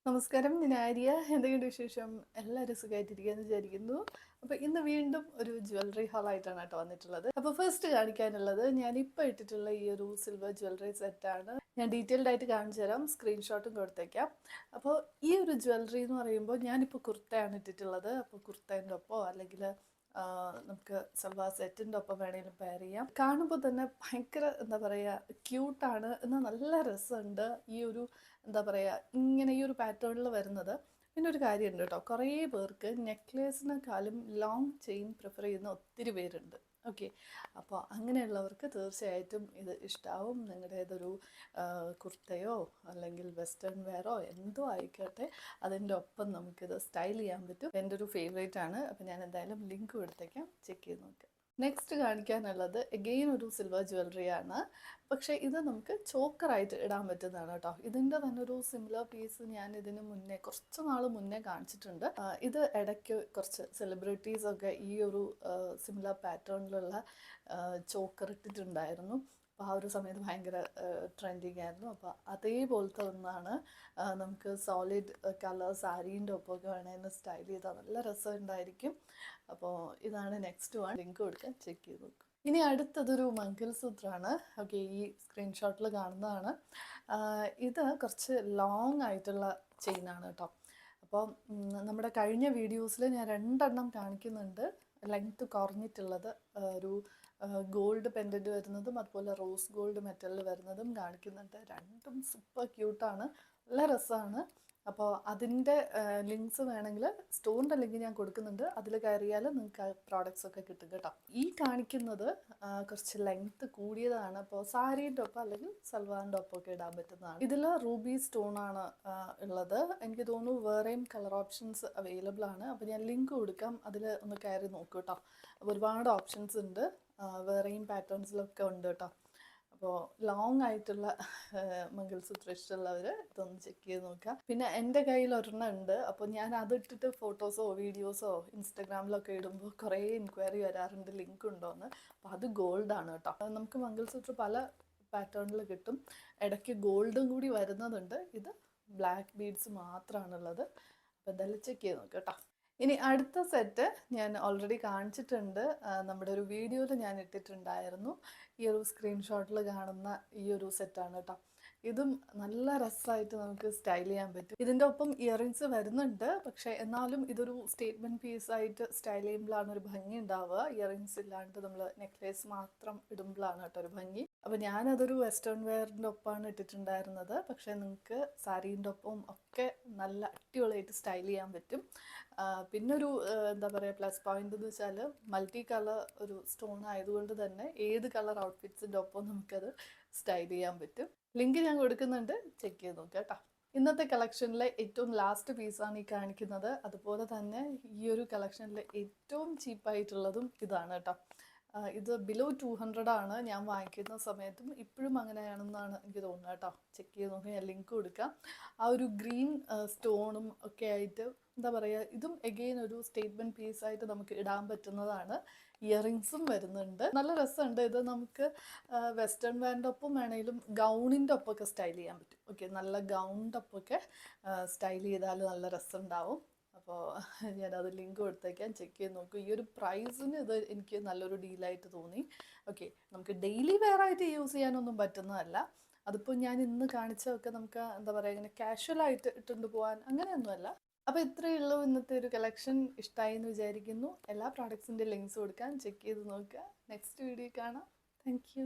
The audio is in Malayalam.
നമസ്കാരം, ഞാൻ ആര്യ. എന്തെങ്കിലും വിശേഷം? എല്ലാവരും സുഖമായിട്ടിരിക്കുകയെന്ന് വിചാരിക്കുന്നു. അപ്പോൾ ഇന്ന് വീണ്ടും ഒരു ജ്വല്ലറി ഹാളായിട്ടാണ് കേട്ടോ വന്നിട്ടുള്ളത്. അപ്പോൾ ഫസ്റ്റ് കാണിക്കാനുള്ളത് ഞാനിപ്പോൾ ഇട്ടിട്ടുള്ള ഈ ഒരു സിൽവർ ജ്വല്ലറി സെറ്റാണ്. ഞാൻ ഡീറ്റെയിൽഡ് ആയിട്ട് കാണിച്ചു തരാം, സ്ക്രീൻഷോട്ടും കൊടുത്തേക്കാം. അപ്പോൾ ഈ ഒരു ജ്വല്ലറി എന്ന് പറയുമ്പോൾ ഞാനിപ്പോൾ കുർത്തയാണ് ഇട്ടിട്ടുള്ളത്. അപ്പോൾ കുർത്തേൻ്റെ ഒപ്പമോ അല്ലെങ്കിൽ നമുക്ക് സൽവാർ സെറ്റിൻ്റെ ഒപ്പം വേണമെങ്കിലും പെയർ ചെയ്യാം. കാണുമ്പോൾ തന്നെ ഭയങ്കര എന്താ പറയുക, ക്യൂട്ടാണ്, എന്നാൽ നല്ല രസമുണ്ട് ഈ ഒരു എന്താ പറയുക ഇങ്ങനെ ഈ ഒരു പാറ്റേണിൽ വരുന്നത്. പിന്നെ ഒരു കാര്യമുണ്ട് കേട്ടോ, കുറേ പേർക്ക് നെക്ലേസിനെക്കാളും ലോങ് ചെയിൻ പ്രിഫർ ചെയ്യുന്ന ഒത്തിരി പേരുണ്ട്. ഓക്കെ, അപ്പോൾ അങ്ങനെയുള്ളവർക്ക് തീർച്ചയായിട്ടും ഇത് ഇഷ്ടമാവും. നിങ്ങളുടെ ഏതൊരു കുർത്തയോ അല്ലെങ്കിൽ വെസ്റ്റേൺ വെയറോ എന്തോ ആയിക്കോട്ടെ, അതിൻ്റെ ഒപ്പം നമുക്കിത് സ്റ്റൈൽ ചെയ്യാൻ പറ്റും. എൻ്റെ ഒരു ഫേവറേറ്റ് ആണ്. അപ്പോൾ ഞാൻ എന്തായാലും ലിങ്ക് കൊടുത്തേക്കാം, ചെക്ക് ചെയ്ത് നോക്കാം. നെക്സ്റ്റ് കാണിക്കാനുള്ളത് എഗെയിൻ ഒരു സിൽവർ ജ്വല്ലറിയാണ്. പക്ഷേ ഇത് നമുക്ക് ചോക്കറായിട്ട് ഇടാൻ പറ്റുന്നതാണ് കേട്ടോ. ഇതിൻ്റെ തന്നെ ഒരു സിമിലർ പീസ് ഞാൻ ഇതിന് മുന്നേ കുറച്ച് നാൾ മുന്നേ കാണിച്ചിട്ടുണ്ട്. ഇത് ഇടയ്ക്ക് കുറച്ച് സെലിബ്രിറ്റീസൊക്കെ ഈ ഒരു സിമിലർ പാറ്റേണിലുള്ള ചോക്കർ ഇട്ടിട്ടുണ്ടായിരുന്നു. അപ്പോൾ ആ ഒരു സമയത്ത് ഭയങ്കര ട്രെൻഡിങ് ആയിരുന്നു. അപ്പോൾ അതേപോലത്തെ ഒന്നാണ്. നമുക്ക് സോളിഡ് കളർ സാരീൻ്റെ ഒപ്പമൊക്കെ വേണമെങ്കിൽ സ്റ്റൈൽ ചെയ്താൽ നല്ല രസമുണ്ടായിരിക്കും. അപ്പോൾ ഇതാണ് നെക്സ്റ്റ് വൺ. ലിങ്ക് കൊടുക്കാൻ, ചെക്ക് ചെയ്ത് നോക്കും. ഇനി അടുത്തതൊരു മംഗൽസൂത്രമാണ്. ഓക്കെ, ഈ സ്ക്രീൻഷോട്ടിൽ കാണുന്നതാണ്. ഇത് കുറച്ച് ലോങ് ആയിട്ടുള്ള ചെയിനാണ് കേട്ടോ. അപ്പോൾ നമ്മുടെ കഴിഞ്ഞ വീഡിയോസിൽ ഞാൻ 2 എണ്ണം കാണിക്കുന്നുണ്ട്. ലെങ്ത്ത് കുറഞ്ഞിട്ടുള്ളത്, ഒരു ഗോൾഡ് പെൻഡൻറ്റ് വരുന്നതും അതുപോലെ റോസ് ഗോൾഡ് മെറ്റലിൽ വരുന്നതും കാണിക്കുന്നുണ്ട്. രണ്ടും സൂപ്പർ ക്യൂട്ടാണ്, നല്ല രസമാണ്. അപ്പോൾ അതിൻ്റെ ലിങ്ക്സ് വേണമെങ്കിൽ സ്റ്റോറിൻ്റെ ലിങ്ക് ഞാൻ കൊടുക്കുന്നുണ്ട്, അതിൽ കയറിയാൽ നിങ്ങൾക്ക് പ്രോഡക്റ്റ്സ് ഒക്കെ കിട്ടും കേട്ടോ. ഈ കാണിക്കുന്നത് കുറച്ച് ലെങ്ത്ത് കൂടിയതാണ്. അപ്പോൾ സാരീൻ്റെ ഒപ്പം അല്ലെങ്കിൽ സൽവാറിൻ്റെ ഒപ്പം ഒക്കെ ഇടാൻ പറ്റുന്നതാണ്. ഇതിൽ റൂബി സ്റ്റോണാണ് ഉള്ളത്. എനിക്ക് തോന്നുന്നു വേറെയും കളർ ഓപ്ഷൻസ് അവൈലബിൾ ആണ്. അപ്പോൾ ഞാൻ ലിങ്ക് കൊടുക്കാം, അതിൽ ഒന്ന് കയറി നോക്കൂ കേട്ടോ. അപ്പോൾ ഒരുപാട് ഓപ്ഷൻസ് ഉണ്ട്, വേറെയും പാറ്റേൺസിലൊക്കെ ഉണ്ട് കേട്ടോ. അപ്പോൾ ലോങ് ആയിട്ടുള്ള മംഗൽസൂത്ര ഇഷ്ടമുള്ളവർ ഇതൊന്ന് ചെക്ക് ചെയ്ത് നോക്കുക. പിന്നെ എൻ്റെ കയ്യിൽ ഒരെണ്ണം ഉണ്ട്. അപ്പോൾ ഞാൻ അതിട്ടിട്ട് ഫോട്ടോസോ വീഡിയോസോ ഇൻസ്റ്റഗ്രാമിലൊക്കെ ഇടുമ്പോൾ കുറേ എൻക്വയറി വരാറുണ്ട്, ലിങ്ക് ഉണ്ടോയെന്ന്. അപ്പോൾ അത് ഗോൾഡാണ് കേട്ടോ. നമുക്ക് മംഗൽസൂത്ര പല പാറ്റേണിൽ കിട്ടും, ഇടയ്ക്ക് ഗോൾഡും കൂടി വരുന്നതുണ്ട്. ഇത് ബ്ലാക്ക് ബീഡ്സ് മാത്രമാണുള്ളത്. അപ്പോൾ എന്തായാലും ചെക്ക് ചെയ്ത് നോക്കുക കേട്ടോ. ഇനി അടുത്ത സെറ്റ് ഞാൻ ഓൾറെഡി കാണിച്ചിട്ടുണ്ട്, നമ്മുടെ ഒരു വീഡിയോയിൽ ഞാൻ ഇട്ടിട്ടുണ്ടായിരുന്നു. ഈ ഒരു സ്ക്രീൻഷോട്ടിൽ കാണുന്ന ഈ ഒരു സെറ്റാണ് കേട്ടോ. ഇതും നല്ല രസമായിട്ട് നമുക്ക് സ്റ്റൈൽ ചെയ്യാൻ പറ്റും. ഇതിൻ്റെ ഒപ്പം ഇയറിങ്സ് വരുന്നുണ്ട്, പക്ഷേ എന്നാലും ഇതൊരു സ്റ്റേറ്റ്മെൻറ്റ് പീസായിട്ട് സ്റ്റൈൽ ചെയ്യുമ്പോഴാണ് ഒരു ഭംഗി ഉണ്ടാവുക. ഇയറിങ്സ് ഇല്ലാണ്ട് നമ്മൾ നെക്ലേസ് മാത്രം ഇടുമ്പോഴാണ് കേട്ടോ ഒരു ഭംഗി. അപ്പോൾ ഞാനതൊരു വെസ്റ്റേൺ വെയറിൻ്റെ ഒപ്പമാണ് ഇട്ടിട്ടുണ്ടായിരുന്നത്. പക്ഷേ നിങ്ങൾക്ക് സാരീൻ്റെ ഒപ്പം ഒക്കെ നല്ല അടിപൊളിയായിട്ട് സ്റ്റൈൽ ചെയ്യാൻ പറ്റും. പിന്നൊരു എന്താ പറയുക പ്ലസ് പോയിന്റ് എന്ന് വെച്ചാൽ മൾട്ടി കളർ ഒരു സ്റ്റോൺ ആയതുകൊണ്ട് തന്നെ ഏത് കളർ ഔട്ട്ഫിറ്റ്സിൻ്റെ ഒപ്പം നമുക്കത് സ്റ്റൈൽ ചെയ്യാൻ പറ്റും. ലിങ്ക് ഞാൻ കൊടുക്കുന്നുണ്ട്, ചെക്ക് ചെയ്ത് നോക്കുക കേട്ടോ. ഇന്നത്തെ കളക്ഷനിലെ ഏറ്റവും ലാസ്റ്റ് പീസാണ് ഈ കാണിക്കുന്നത്. അതുപോലെ തന്നെ ഈ ഒരു കളക്ഷനിലെ ഏറ്റവും ചീപ്പായിട്ടുള്ളതും ഇതാണ് കേട്ടോ. ഇത് ബിലോ 200 ആണ് ഞാൻ വാങ്ങിക്കുന്ന സമയത്തും, ഇപ്പോഴും അങ്ങനെയാണെന്നാണ് എനിക്ക് തോന്നുന്നത് കേട്ടോ. ചെക്ക് ചെയ്ത് നോക്കി, ഞാൻ ലിങ്ക് കൊടുക്കാം. ആ ഒരു ഗ്രീൻ സ്റ്റോണും ഒക്കെ ആയിട്ട് എന്താ പറയുക, ഇതും എഗെയിൻ ഒരു സ്റ്റേറ്റ്മെൻറ്റ് പീസായിട്ട് നമുക്ക് ഇടാൻ പറ്റുന്നതാണ്. ഇയറിങ്സും വരുന്നുണ്ട്, നല്ല രസമുണ്ട്. ഇത് നമുക്ക് വെസ്റ്റേൺ വെയറിൻ്റെ ഒപ്പം വേണമെങ്കിലും ഗൗണിൻ്റെ ഒപ്പമൊക്കെ സ്റ്റൈൽ ചെയ്യാൻ പറ്റും. ഓക്കെ, നല്ല ഗൗണിൻ്റെ ഒപ്പമൊക്കെ സ്റ്റൈൽ ചെയ്താൽ നല്ല രസമുണ്ടാവും. അപ്പോൾ ഞാനത് ലിങ്ക് കൊടുത്തേക്കാൻ, ചെക്ക് ചെയ്ത് നോക്കൂ. ഈ ഒരു പ്രൈസിന് ഇത് എനിക്ക് നല്ലൊരു ഡീലായിട്ട് തോന്നി. ഓക്കെ, നമുക്ക് ഡെയിലി വെയറായിട്ട് യൂസ് ചെയ്യാനൊന്നും പറ്റുന്നതല്ല. അതിപ്പോൾ ഞാൻ ഇന്ന് കാണിച്ചതൊക്കെ നമുക്ക് എന്താ പറയുക, ഇങ്ങനെ കാഷ്വലായിട്ട് ഇട്ടുകൊണ്ട് പോകാൻ അങ്ങനെയൊന്നുമല്ല. അപ്പോൾ ഇത്രയേ ഉള്ളൂ ഇന്നത്തെ ഒരു കളക്ഷൻ. ഇഷ്ടമായി എന്ന് വിചാരിക്കുന്നു. എല്ലാ പ്രോഡക്ട്സിൻ്റെ ലിങ്ക്സ് കൊടുക്കാൻ, ചെക്ക് ചെയ്ത് നോക്കുക. നെക്സ്റ്റ് വീഡിയോ കാണാം. Thank you.